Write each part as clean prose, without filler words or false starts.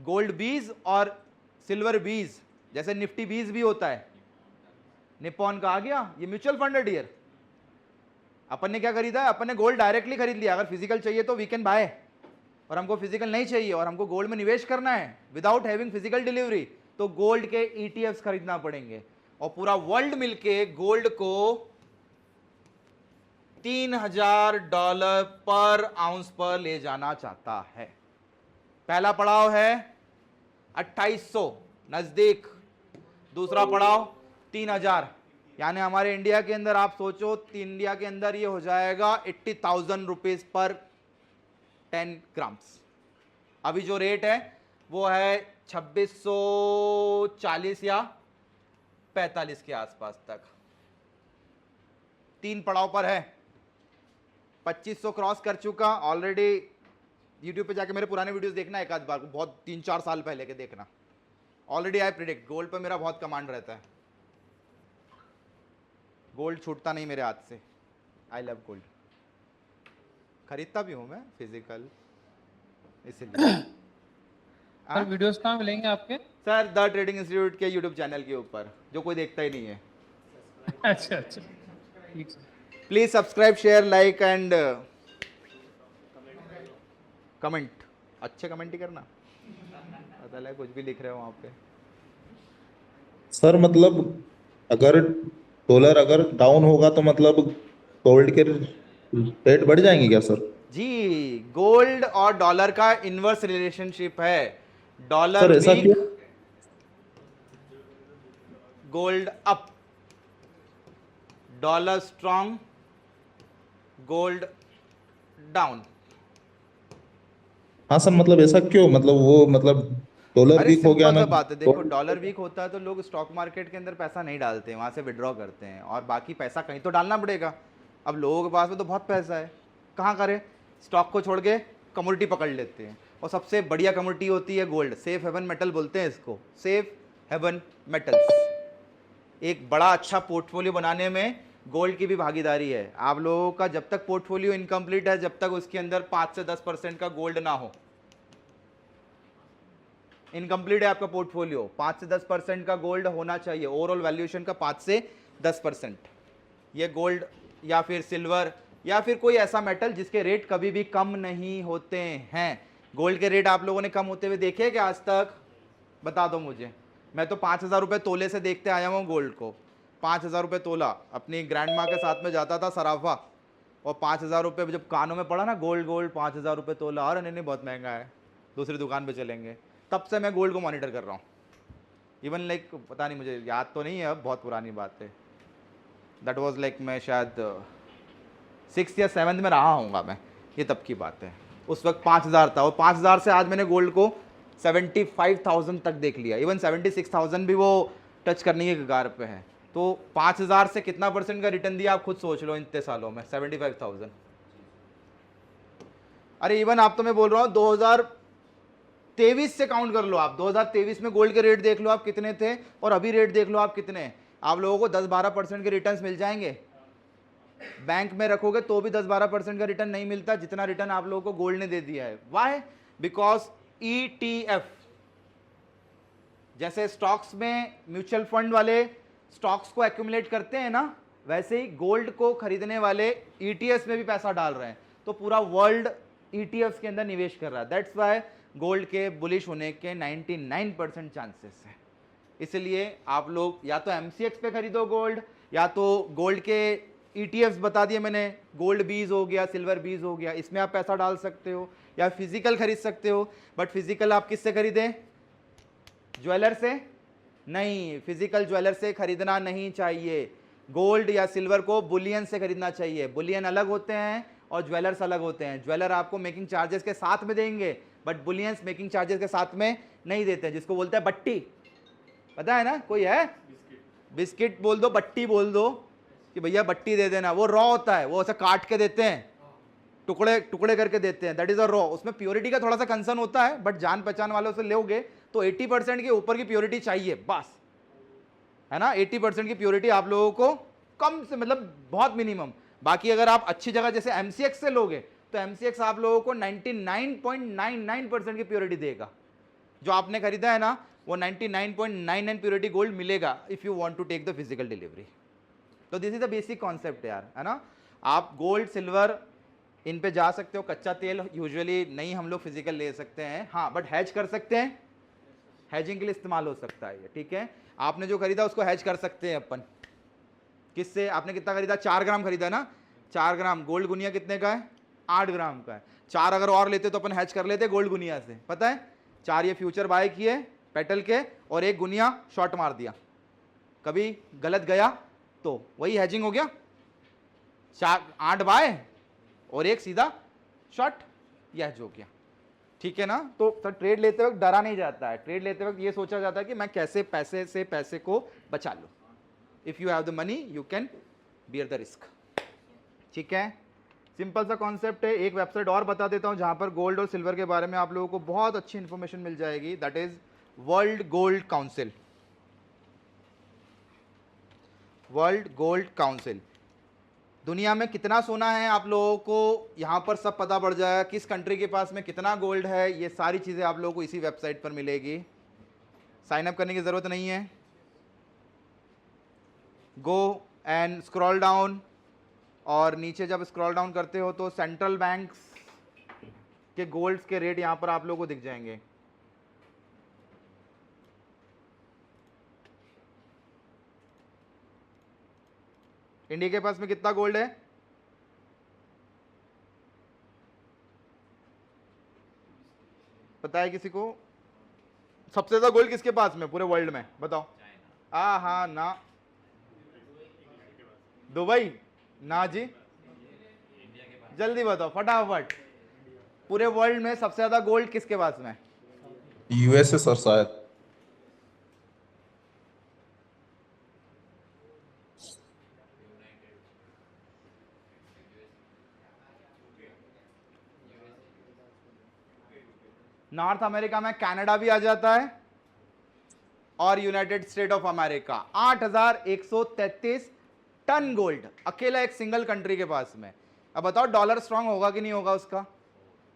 Gold बीज और silver बीज, जैसे निफ्टी बीज भी होता है, निप्पॉन का आ गया, ये म्यूचुअल फंड है डियर। अपन ने क्या खरीदा है, अपन ने गोल्ड डायरेक्टली खरीद लिया। अगर फिजिकल चाहिए तो वी कैन बाय, और हमको फिजिकल नहीं चाहिए और हमको गोल्ड में निवेश करना है विदाउट हैविंग फिजिकल डिलीवरी, तो गोल्ड के ईटीएफ्स खरीदना पड़ेंगे। और पूरा वर्ल्ड मिलके गोल्ड को $3000 पर आउंस पर ले जाना चाहता है। पहला पड़ाव है 2800 नजदीक, दूसरा पड़ाव 3000, यानी हमारे इंडिया के अंदर आप सोचो, इंडिया के अंदर ये हो जाएगा 80,000 रुपीज पर 10 ग्राम्स। अभी जो रेट है वो है 2640 या 45 के आसपास तक। 3 पड़ाव पर है, 2500 क्रॉस कर चुका ऑलरेडी। यूट्यूब पे जाके मेरे पुराने वीडियोस देखना एक आध बार, बहुत 3-4 साल पहले के देखना। ऑलरेडी आई प्रिडिक्ट, गोल्ड पे मेरा बहुत कमांड रहता है, गोल्ड छूटता नहीं मेरे हाथ से। आई लव गोल्ड, खरीदता भी हूं मैं फिजिकल, इसलिए। सर वीडियोस कहाँ मिलेंगे आपके? सर द ट्रेडिंग इंस्टीट्यूट के यूट्यूब चैनल के ऊपर, जो कोई देखता ही नहीं है। अच्छा अच्छा, ठीक है। Please subscribe, share, like and comment. अच्छे कमेंट ही करना, पता लगे कुछ भी लिख रहे हो वहां पे। सर मतलब अगर डॉलर अगर डाउन होगा तो मतलब गोल्ड के रेट बढ़ जाएंगे क्या सर? जी, गोल्ड और डॉलर का इनवर्स रिलेशनशिप है। डॉलर सर ऐसा क्यों? Weak, gold up, dollar strong, gold down. हाँ सर, मतलब ऐसा क्यों? मतलब वो मतलब डॉलर अरे वीक हो गया सिंपल ना। सा बात है, देखो डॉलर वीक होता है तो लोग स्टॉक मार्केट के अंदर पैसा नहीं डालते हैं, वहां से विड्रॉ करते हैं, और बाकी पैसा कहीं तो डालना पड़ेगा। अब लोगों के पास में तो बहुत पैसा है, कहाँ करें, स्टॉक को छोड़ के कमोडिटी पकड़ लेते हैं। और सबसे बढ़िया कमोडिटी होती है गोल्ड, सेफ हेवन मेटल बोलते हैं इसको, सेफ हेवन मेटल्स। एक बड़ा अच्छा पोर्टफोलियो बनाने में गोल्ड की भी भागीदारी है। आप लोगों का जब तक पोर्टफोलियो इनकम्प्लीट है, जब तक उसके अंदर 5 से 10% का गोल्ड ना हो, इनकम्प्लीट है आपका पोर्टफोलियो, 5 से 10% का गोल्ड होना चाहिए। ओवरऑल वैल्यूएशन का 5 से 10%। ये गोल्ड या फिर सिल्वर या फिर कोई ऐसा मेटल जिसके रेट कभी भी कम नहीं होते हैं। गोल्ड के रेट आप लोगों ने कम होते हुए देखे क्या आज तक? बता दो मुझे। मैं तो 5,000 रुपये तोले से देखते आया हूँ गोल्ड को। 5,000 रुपये तोला, अपनी ग्रैंड माँ के साथ में जाता था सराफा, और 5,000 रुपये जब कानों में पड़ा ना गोल्ड गोल्ड 5,000 रुपये तोला, और नहीं बहुत महंगा है, दूसरी दुकान पे चलेंगे। तब से मैं गोल्ड को मॉनिटर कर रहा हूँ। इवन लाइक पता नहीं, मुझे याद तो नहीं है, अब बहुत पुरानी बात है। दैट वाज लाइक मैं शायद 6th या 7th में रहा हूँगा मैं, ये तब की बात है। उस वक्त 5,000 था, और 5,000 से आज मैंने गोल्ड को 75,000 तक देख लिया। इवन 76,000 भी वो टच करने की कगार पे है। तो 5,000 से कितना % का रिटर्न दिया आप खुद सोच लो इतने सालों में, 75,000। अरे इवन आप तो मैं बोल रहा हूँ 2023 से काउंट कर लो आप, 2023 में गोल्ड के रेट देख लो आप कितने थे, और अभी रेट देख लो आप कितने। आप लोगों को 10-12% के रिटर्न्स मिल जाएंगे। बैंक में रखोगे तो भी 10-12% का रिटर्न नहीं मिलता जितना रिटर्न आप लोगों को गोल्ड ने दे दिया है। वाई? बिकॉज ETF, जैसे स्टॉक्स में म्यूचुअल फंड वाले स्टॉक्स को एक्यूमुलेट करते हैं ना, वैसे ही गोल्ड को खरीदने वाले ETFs में भी पैसा डाल रहे हैं। तो पूरा वर्ल्ड ETFs के अंदर निवेश कर रहा है। दैट्स वाई गोल्ड के बुलिश होने के 99% चांसेस है। इसलिए आप लोग या तो MCX पे खरीदो गोल्ड, या तो गोल्ड के ETFs बता दिए मैंने, गोल्ड बीज हो गया, सिल्वर बीज हो गया, इसमें आप पैसा डाल सकते हो, या फिजिकल खरीद सकते हो। बट फिजिकल आप किससे खरीदें? ज्वेलर से नहीं, फिजिकल ज्वेलर से खरीदना नहीं चाहिए। गोल्ड या सिल्वर को बुलियन से खरीदना चाहिए। बुलियन अलग होते हैं और ज्वेलर्स अलग होते हैं। ज्वेलर आपको मेकिंग चार्जेस के साथ में देंगे, बट बुलियंस मेकिंग चार्जेस के साथ में नहीं देते हैं, जिसको बोलते हैं बट्टी। पता है ना, कोई है? बिस्किट बोल दो, बट्टी बोल दो, कि भैया बट्टी दे देना। वो रॉ होता है, वो ऐसे काट के देते हैं, टुकड़े टुकड़े करके देते हैं, दैट इज अ रॉ। उसमें प्योरिटी का थोड़ा सा कंसर्न होता है, बट जान पहचान वालों से लोगे तो 80% के ऊपर की प्योरिटी चाहिए बस, है ना। 80% की प्योरिटी आप लोगों को कम से, मतलब बहुत मिनिमम। बाकी अगर आप अच्छी जगह जैसे MCX से लोगे तो MCX आप लोगों को 99.99% की प्योरिटी देगा, जो आपने खरीदा है ना वो 99.99 प्योरिटी गोल्ड मिलेगा if you want to take the physical delivery. तो this is the basic concept यार, है ना। आप गोल्ड सिल्वर इन पे जा सकते हो, कच्चा तेल यूजुअली नहीं हम लोग फिजिकल ले सकते हैं, हाँ बट हैज कर सकते हैं, हैजिंग के लिए इस्तेमाल हो सकता है ये, ठीक है। आपने जो खरीदा उसको हैज कर सकते हैं अपन। किससे? आपने कितना खरीदा? 4 ग्राम खरीदा ना, 4 ग्राम गोल्ड गुनिया कितने का है? 8 ग्राम का है। 4 अगर और लेते तो अपन हैज कर लेते गोल्ड गुनिया से, पता है। 4 ये फ्यूचर बाय किए पेटल के और 1 गुनिया शॉर्ट मार दिया, कभी गलत गया तो वही हैजिंग हो गया। 8 बाय और 1 सीधा शॉर्ट, यह हैज हो गया, ठीक है ना। तो सर ट्रेड लेते वक्त डरा नहीं जाता है, ट्रेड लेते वक्त ये सोचा जाता है कि मैं कैसे पैसे से पैसे को बचा लूँ। If you have the money you can bear the risk, ठीक है। सिंपल सा कॉन्सेप्ट है। एक वेबसाइट और बता देता हूँ जहाँ पर गोल्ड और सिल्वर के बारे में आप लोगों को बहुत अच्छी इंफॉर्मेशन मिल जाएगी, that is world gold council. World gold council, दुनिया में कितना सोना है आप लोगों को यहाँ पर सब पता पड़ जाएगा, किस कंट्री के पास में कितना गोल्ड है, ये सारी चीज़ें आप लोगों को इसी वेबसाइट पर मिलेगी। साइन अप करने की ज़रूरत नहीं है, गो एंड स्क्रॉल डाउन, और नीचे जब स्क्रॉल डाउन करते हो तो सेंट्रल बैंक्स के गोल्ड्स के रेट यहाँ पर आप लोगों को दिख जाएंगे। इंडिया के पास में कितना गोल्ड है? पता है किसी को? सबसे ज्यादा गोल्ड किसके पास में पूरे वर्ल्ड में, बताओ। हाँ ना, दुबई ना जी, जल्दी बताओ फटाफट। पूरे वर्ल्ड में सबसे ज्यादा गोल्ड किसके पास में? यूएसए सर शायद। नॉर्थ अमेरिका में कनाडा भी आ जाता है और United State of America. 8133 ton gold अकेला एक सिंगल कंट्री के पास में। अब बताओ डॉलर स्ट्रांग होगा कि नहीं होगा उसका?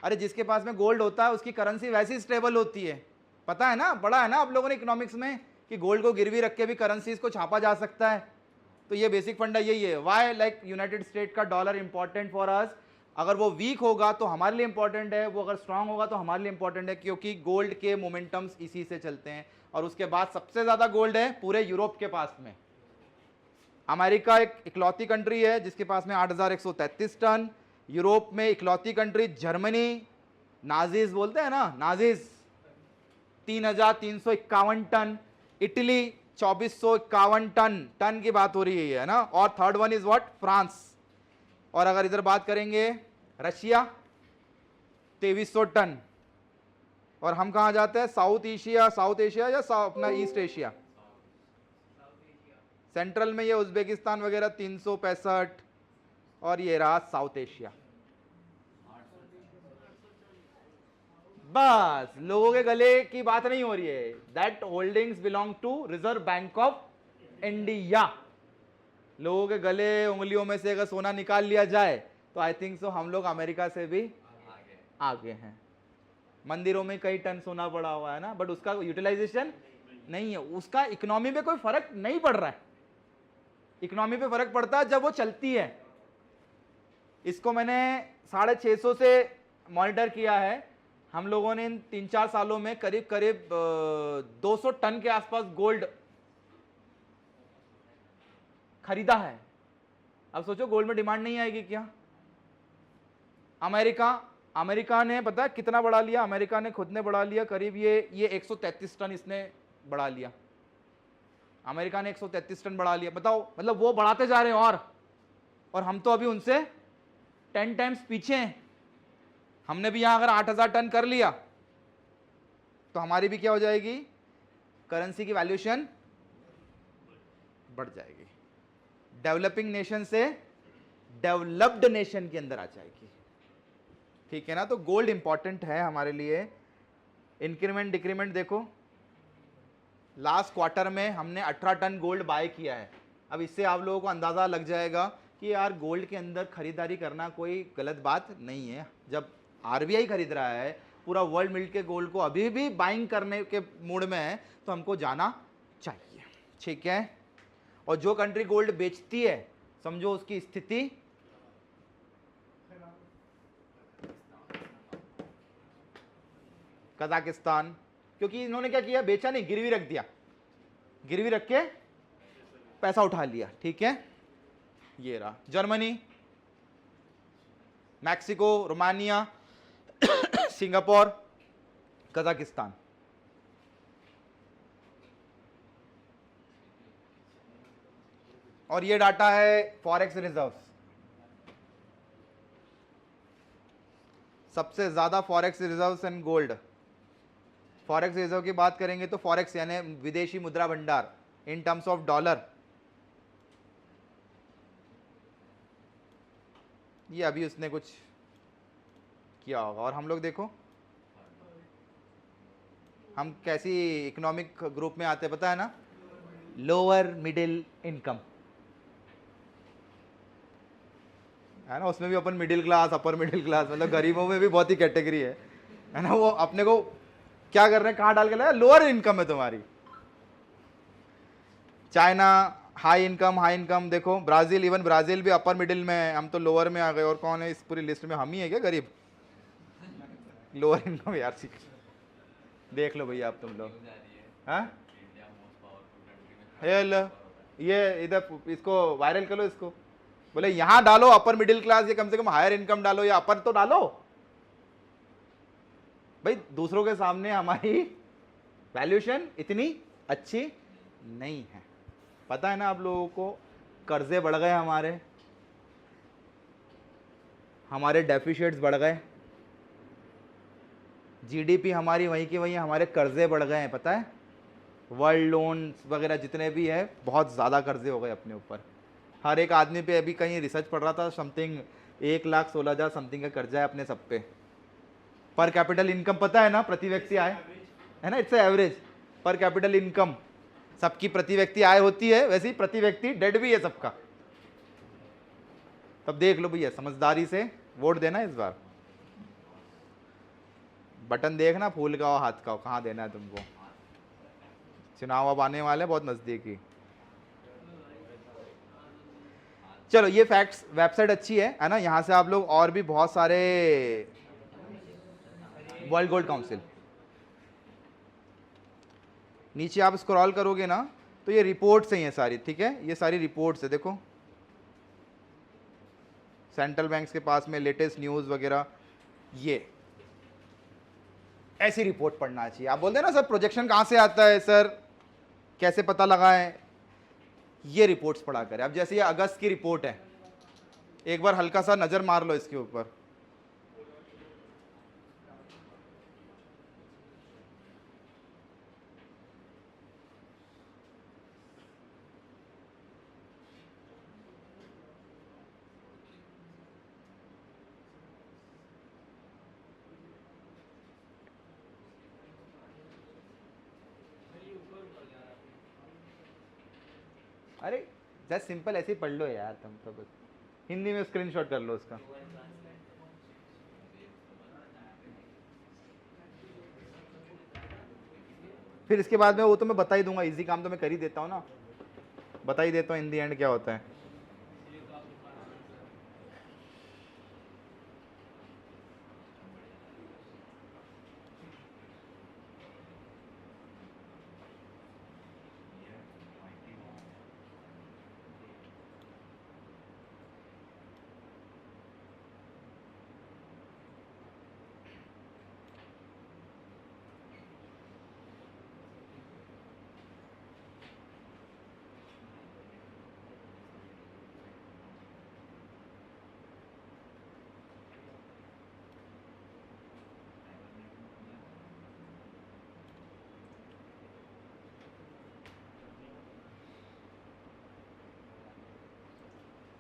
अरे जिसके पास में गोल्ड होता है उसकी करेंसी वैसी स्टेबल होती है, पता है ना, पढ़ा है ना आप लोगों ने इकोनॉमिक्स में कि गोल्ड को गिरवी रख के भी करेंसीज को छापा जा सकता है। तो ये बेसिक फंडा यही है, वाई लाइक यूनाइटेड स्टेट का डॉलर इंपॉर्टेंट फॉर अस। अगर वो वीक होगा तो हमारे लिए इंपॉर्टेंट है, वो अगर स्ट्रांग होगा तो हमारे लिए इंपॉर्टेंट है, क्योंकि गोल्ड के मोमेंटम्स इसी से चलते हैं। और उसके बाद सबसे ज्यादा गोल्ड है पूरे यूरोप के पास में। अमेरिका एक इकलौती कंट्री है जिसके पास में 8133 टन। यूरोप में इकलौती कंट्री जर्मनी, नाजीज बोलते हैं ना, Nazis 3351 ton. Italy 2451 ton, ton की बात हो रही है ना। और third one is what? France. और अगर इधर बात करेंगे रशिया 2300 टन। और हम कहाँ जाते हैं? साउथ एशिया या अपना ईस्ट एशिया। सेंट्रल में ये उज्बेकिस्तान वगैरह 365, और ये रहा साउथ एशिया। बस लोगों के गले की बात नहीं हो रही है। That holdings belong to Reserve Bank of India. लोगों के गले उंगलियों में से अगर सोना निकाल लिया जाए तो आई थिंक सो हम लोग अमेरिका से भी आगे हैं। मंदिरों में कई टन सोना पड़ा हुआ है ना, बट उसका यूटिलाइजेशन नहीं है, उसका इकोनॉमी पे कोई फर्क नहीं पड़ रहा है। इकोनॉमी पे फर्क पड़ता है जब वो चलती है। इसको मैंने 650 से मॉनिटर किया है। हम लोगों ने इन 3-4 सालों में करीब करीब 200 टन के आसपास गोल्ड खरीदा है। अब सोचो गोल्ड में डिमांड नहीं आएगी क्या? अमेरिका ने पता है कितना बढ़ा लिया? अमेरिका ने खुद ने बढ़ा लिया करीब ये 133 टन इसने बढ़ा लिया। अमेरिका ने 133 टन बढ़ा लिया, बताओ। मतलब वो बढ़ाते जा रहे हैं और हम तो अभी उनसे 10 टाइम्स पीछे हैं। हमने भी यहां अगर 8000 टन कर लिया तो हमारी भी क्या हो जाएगी? करेंसी की वैल्यूएशन बढ़ जाएगी, डेवलपिंग नेशन से डेवलप्ड नेशन के अंदर आ जाएगी, ठीक है ना। तो गोल्ड इंपॉर्टेंट है हमारे लिए। इंक्रीमेंट डिक्रीमेंट देखो, लास्ट क्वार्टर में हमने 18 टन गोल्ड बाय किया है। अब इससे आप लोगों को अंदाज़ा लग जाएगा कि यार गोल्ड के अंदर खरीदारी करना कोई गलत बात नहीं है। जब आरबीआई खरीद रहा है पूरा वर्ल्ड मिल के गोल्ड को अभी भी बाइंग करने के मूड में है, तो हमको जाना चाहिए, ठीक है। और जो कंट्री गोल्ड बेचती है समझो उसकी स्थिति कजाकिस्तान, क्योंकि इन्होंने क्या किया, बेचा नहीं, गिरवी रख दिया, गिरवी रख के पैसा उठा लिया, ठीक है। ये रहा Germany, Mexico, Romania, Singapore, Kazakhstan. और ये डाटा है फॉरेक्स रिजर्व्स, सबसे ज्यादा forex reserves and gold. Forex reserve की बात करेंगे तो फॉरेक्स यानी विदेशी मुद्रा भंडार इन टर्म्स ऑफ डॉलर, ये अभी उसने कुछ किया होगा। और हम लोग देखो हम कैसी इकोनॉमिक ग्रुप में आते हैं पता है ना, लोअर मिडिल इनकम, है ना। उसमें भी अपन middle class, upper middle class, मतलब गरीबों में भी बहुत ही कैटेगरी है ना। वो अपने को क्या कर रहे हैं, कहाँ डाल के लाया, लोअर इनकम है तुम्हारी। चाइना हाई इनकम, देखो ब्राजील, इवन ब्राजील भी अपर मिडिल में है, हम तो लोअर में आ गए। और कौन है इस पूरी लिस्ट में, हम ही है क्या गरीब, लोअर इनकम यार। देख लो भैया आप तुम लोग, हाँ ये इधर इसको वायरल करो, इसको बोले यहां डालो अपर मिडिल क्लास, ये कम से कम हायर इनकम डालो, या अपर तो डालो भाई। दूसरों के सामने हमारी वैल्यूएशन इतनी अच्छी नहीं है, पता है ना आप लोगों को। कर्जे बढ़ गए हमारे डेफिसिट्स बढ़ गए, जीडीपी हमारी वहीं की वहीं, हमारे कर्जे बढ़ गए हैं, पता है। वर्ल्ड लोन्स वगैरह जितने भी है, बहुत ज़्यादा कर्जे हो गए अपने ऊपर। हर एक आदमी पे, अभी कहीं रिसर्च पढ़ रहा था, समथिंग 1,16,000 समथिंग का कर्जा है अपने सब पे। पर कैपिटल इनकम पता है ना, प्रति व्यक्ति आय है ना, इट्स एवरेज पर कैपिटल इनकम, सबकी प्रति व्यक्ति आय होती है, वैसे ही प्रति व्यक्ति डेट भी है सबका। तब देख लो भैया, समझदारी से वोट देना इस बार। बटन देखना, फूल का हो हाथ का हो, कहाँ देना है तुमको। चुनाव अब आने वाले, बहुत नजदीकी। चलो ये फैक्ट्स, वेबसाइट अच्छी है ना, यहां से आप लोग और भी बहुत सारे, वर्ल्ड गोल्ड काउंसिल, नीचे आप स्क्रॉल करोगे ना तो ये रिपोर्ट्स हैं ये सारी, ठीक है। ये सारी रिपोर्ट्स है, देखो सेंट्रल बैंक्स के पास में लेटेस्ट न्यूज़ वगैरह, ये ऐसी रिपोर्ट पढ़ना चाहिए। आप बोलते हैं ना सर प्रोजेक्शन कहाँ से आता है सर, कैसे पता लगाएं, ये रिपोर्ट्स पढ़ा करें। अब जैसे ये अगस्त की रिपोर्ट है, एक बार हल्का सा नज़र मार लो इसके ऊपर। अरे जस्ट सिंपल ऐसे ही पढ़ लो यार तुम तो, बस हिंदी में स्क्रीनशॉट कर लो उसका। फिर इसके बाद में वो तो मैं बता ही दूंगा, इजी काम तो मैं कर ही देता हूँ ना, बता ही देता हूँ इन दी एंड क्या होता है।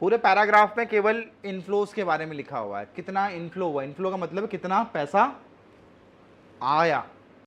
पूरे पैराग्राफ में केवल इनफ्लोज के बारे में लिखा हुआ है, कितना इनफ्लो हुआ। इनफ्लो का मतलब कितना पैसा आया,